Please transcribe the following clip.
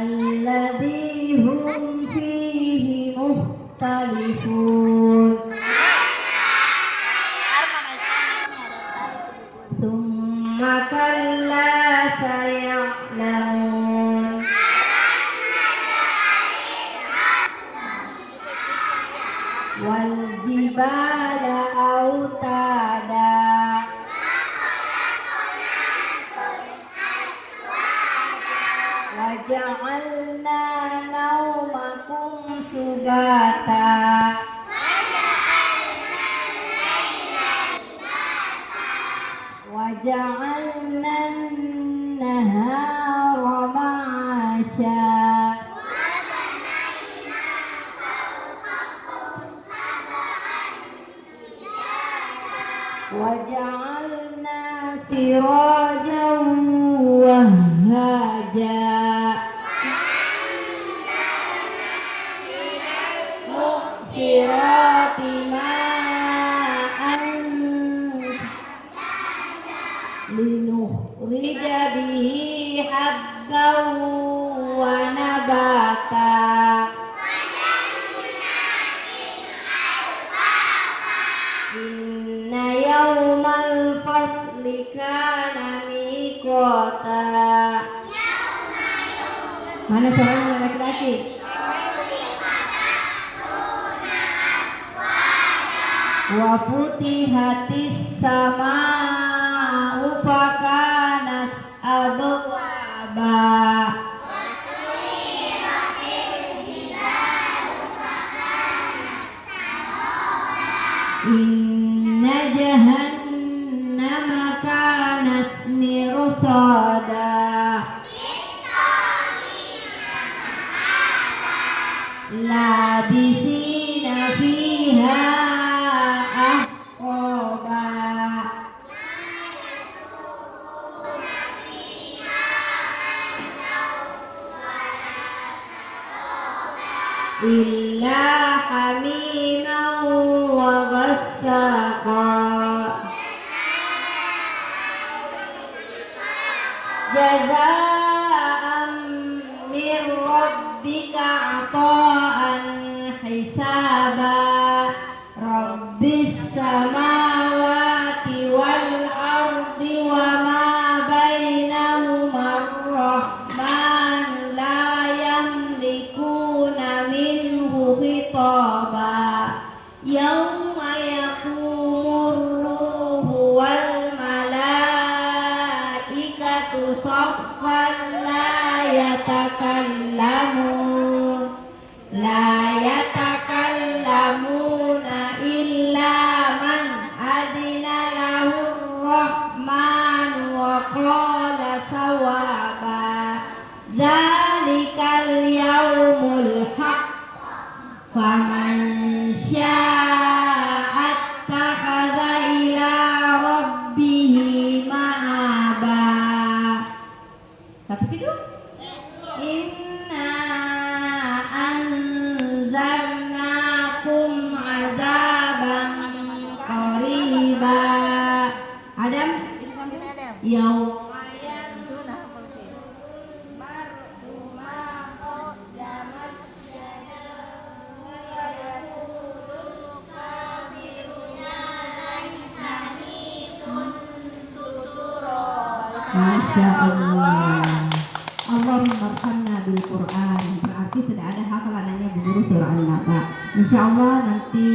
alladzi hum fihi mukhtalifun. Tsumma kalla saya'lamun. Wal jibala autada. Waja'alna naumakum subata. Waja'alna an-nahara ma'asha. Waja'alna sirajan wahhaja. Muqsirati ma'an linukhrija bihi habban wa nabata. Inna yawmal fasli kana miqata. Mana suaranya laki-laki? Wa futihatis sama'u fakanat abwaba. Inna jahannama kanat mirsada. Labisina fiha ahqaba. Illa hamiman wa ghassaqa. Jazaa'an min rabbika 'ata'an hisaba. Rabbis samawati wal ardi wa ma bainahuma ar-rahman la yamlikuna minhu khitaba. Yawma yaqumur ruhu wal malaikatu saffan la yatakallamuna illa man adina lahur rahman wa qala sawaba. Zalikal yaumul haq faman syaa'a attakhadha ila rabbihi ma'aba. Sampai situ? Inna anzarnakum azaban qariba. Adam? Yauma yanzuru mar'u ma qaddamat yadahu wa yaqulul kafiru ya laitani kuntu turaba. Masya Allah. Allahumma arhamna bil Quran. Berarti sudah ada hafalannya Bu Guru surah An-Naba. Insyaallah nanti